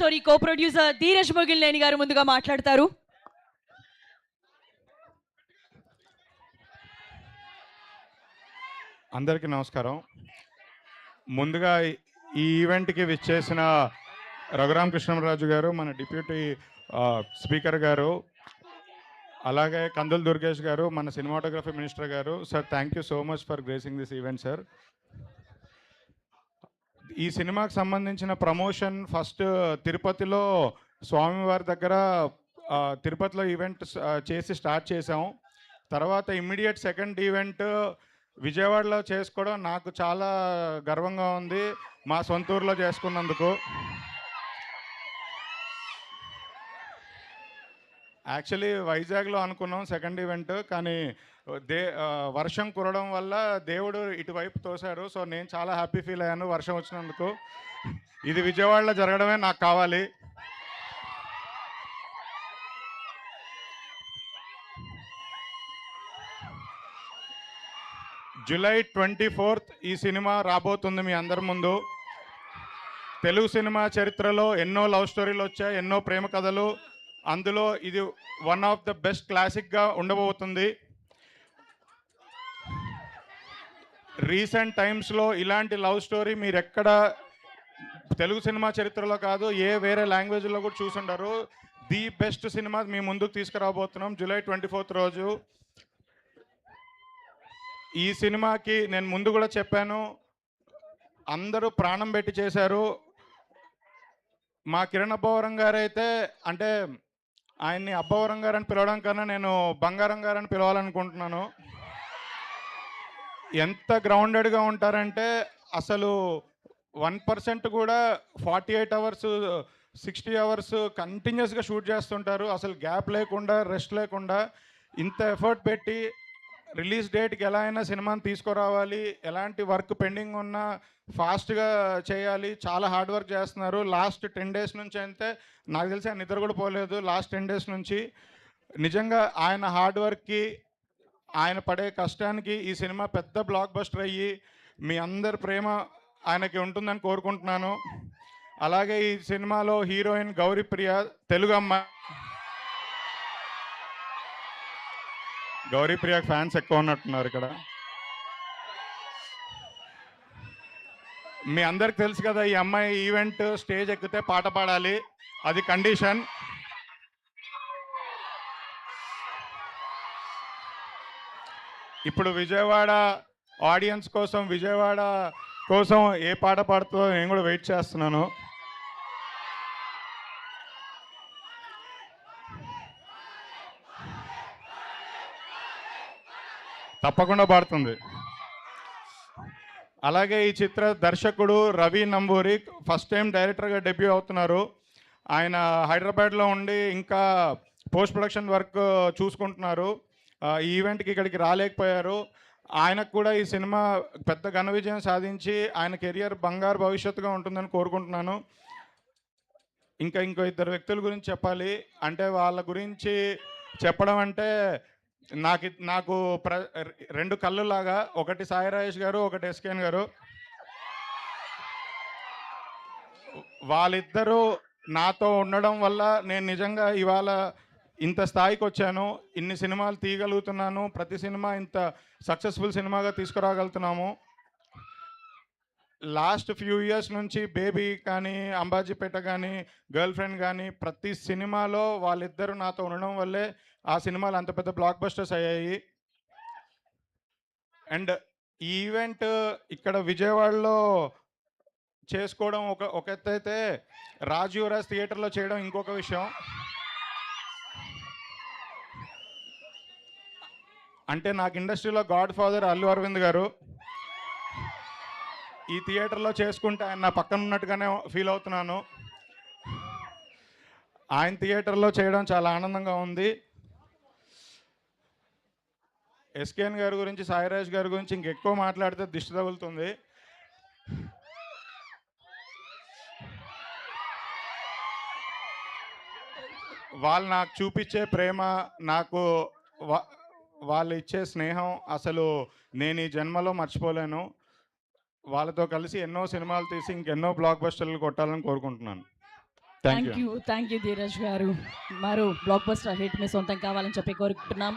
Story co producer Dheeraj Mogilineni గారు ముందుగా మాట్లాడతారు. అందరికీ నమస్కారం. ముందుగా ఈ ఈవెంట్కి విచ్చేసిన రఘురామకృష్ణరాజు గారు, మన డిప్యూటీ స్పీకర్ గారు, అలాగే కందుల దుర్గేష్ గారు, మన సినిమాటోగ్రఫీ మినిస్టర్ గారు. Sir, thank you so much for gracing this event sir. ఈ సినిమాకి సంబంధించిన ప్రమోషన్ ఫస్ట్ తిరుపతిలో స్వామివారి దగ్గర తిరుపతిలో ఈవెంట్ చేసి స్టార్ట్ చేసాం. తర్వాత ఇమ్మీడియట్ సెకండ్ ఈవెంట్ విజయవాడలో చేసుకోవడం నాకు చాలా గర్వంగా ఉంది, మా సొంత ఊర్లో చేసుకున్నందుకు. యాక్చువల్లీ వైజాగ్లో అనుకున్నాం సెకండ్ ఈవెంట్, కానీ వర్షం కురవడం వల్ల దేవుడు ఇటువైపు తోశారు. సో నేను చాలా హ్యాపీ ఫీల్ అయ్యాను వర్షం వచ్చినందుకు. ఇది విజయవాడలో జరగడమే నాకు కావాలి. జూలై 24th ఈ సినిమా రాబోతుంది మీ అందరి ముందు. తెలుగు సినిమా చరిత్రలో ఎన్నో లవ్ స్టోరీలు వచ్చాయి, ఎన్నో ప్రేమ కథలు. అందులో ఇది వన్ ఆఫ్ ద బెస్ట్ క్లాసిక్గా ఉండబోతుంది. రీసెంట్ టైమ్స్లో ఇలాంటి లవ్ స్టోరీ మీరు ఎక్కడ తెలుగు సినిమా చరిత్రలో కాదు, ఏ వేరే లాంగ్వేజ్లో కూడా చూసుండరు. ది బెస్ట్ సినిమా మీ ముందుకు తీసుకురాబోతున్నాం జూలై 24th రోజు. ఈ సినిమాకి నేను ముందు కూడా చెప్పాను, అందరూ ప్రాణం పెట్టి చేశారు. మా కిరణ్ అబ్బవరం గారు అయితే, అంటే ఆయన్ని అబ్బవరం గారు అని పిలవడం కన్నా నేను బంగారం గారు అని పిలవాలనుకుంటున్నాను. ఎంత గ్రౌండెడ్గా ఉంటారంటే అసలు 1% కూడా 48 hours 60 hours కంటిన్యూస్గా షూట్ చేస్తుంటారు. అసలు గ్యాప్ లేకుండా, రెస్ట్ లేకుండా ఇంత ఎఫర్ట్ పెట్టి రిలీజ్ డేట్కి ఎలా అయినా సినిమాని తీసుకురావాలి, ఎలాంటి వర్క్ పెండింగ్ ఉన్నా ఫాస్ట్గా చేయాలి. చాలా హార్డ్ వర్క్ చేస్తున్నారు. లాస్ట్ 10 days నుంచి అయితే నాకు తెలిసి ఆయన నిద్ర కూడా పోలేదు లాస్ట్ 10 days నుంచి. నిజంగా ఆయన హార్డ్ వర్క్కి, ఆయన పడే కష్టానికి ఈ సినిమా పెద్ద బ్లాక్ బస్టర్ అయ్యి మీ అందరి ప్రేమ ఆయనకి ఉంటుందని కోరుకుంటున్నాను. అలాగే ఈ సినిమాలో హీరోయిన్ గౌరీప్రియ, తెలుగు అమ్మాయి. గౌరీప్రియ ఫ్యాన్స్ ఎక్కువ ఉన్నట్టున్నారు ఇక్కడ. మీ అందరికి తెలుసు కదా, ఈ అమ్మాయి ఈవెంట్ స్టేజ్ ఎక్కితే పాట పాడాలి, అది కండిషన్. ఇప్పుడు విజయవాడ ఆడియన్స్ కోసం, విజయవాడ కోసం ఏ పాట పాడుతుందో నేను కూడా వెయిట్ చేస్తున్నాను. తప్పకుండా పాడుతుంది. అలాగే ఈ చిత్ర దర్శకుడు రవి నంబూరి ఫస్ట్ టైం డైరెక్టర్గా డెబ్యూ అవుతున్నారు. ఆయన హైదరాబాద్లో ఉండి ఇంకా పోస్ట్ ప్రొడక్షన్ వర్క్ చూసుకుంటున్నారు. ఈ ఈవెంట్కి ఇక్కడికి రాలేకపోయారు. ఆయనకు కూడా ఈ సినిమా పెద్ద ఘన విజయం సాధించి ఆయన కెరియర్ బంగారు భవిష్యత్తుగా ఉంటుందని కోరుకుంటున్నాను. ఇంకో ఇద్దరు వ్యక్తుల గురించి చెప్పాలి. అంటే వాళ్ళ గురించి చెప్పడం అంటే నాకు రెండు కళ్ళులాగా, ఒకటి సాయి రాజేష్ గారు, ఒకటి ఎస్కేన్ గారు. వాళ్ళిద్దరూ నాతో ఉండడం వల్ల నేను నిజంగా ఇవాళ ఇంత స్థాయికి వచ్చాను, ఇన్ని సినిమాలు తీయగలుగుతున్నాను, ప్రతి సినిమా ఇంత సక్సెస్ఫుల్ సినిమాగా తీసుకురాగలుగుతున్నాము. లాస్ట్ ఫ్యూ ఇయర్స్ నుంచి బేబీ కానీ, అంబాజీపేట కానీ, గర్ల్ ఫ్రెండ్ కానీ, ప్రతి సినిమాలో వాళ్ళిద్దరూ నాతో ఉండడం వల్లే ఆ సినిమాలు అంత పెద్ద బ్లాక్ బస్టర్స్ అయ్యాయి. అండ్ ఈ ఈవెంట్ ఇక్కడ విజయవాడలో చేసుకోవడం ఒక ఎత్తు అయితే, రాజ్ యువరాజ్ థియేటర్లో చేయడం ఇంకొక విషయం. అంటే నాకు ఇండస్ట్రీలో గాడ్ ఫాదర్ అల్లు అరవింద్ గారు. ఈ థియేటర్లో చేసుకుంటే ఆయన నా పక్కన ఉన్నట్టుగానే ఫీల్ అవుతున్నాను. ఆయన థియేటర్లో చేయడం చాలా ఆనందంగా ఉంది. ఎస్కేఎన్ గారి గురించి, సాయిరాజ్ గారి గురించి ఇంకెక్కువ మాట్లాడితే దిష్టి తగులుతుంది. వాళ్ళు నాకు చూపించే ప్రేమ, నాకు వాళ్ళు ఇచ్చే స్నేహం అసలు నేను ఈ జన్మలో మర్చిపోలేను. వాళ్ళతో కలిసి ఎన్నో సినిమాలు తీసి ఇంకెన్నో బ్లాక్ బస్టర్లు కొట్టాలని కోరుకుంటున్నాను. Thank you. Thank you Dheeraj గారు. మరో బ్లాక్ బస్టర్ హిట్ మీ సొంతం కావాలని చెప్పి కోరుకుంటున్నాం.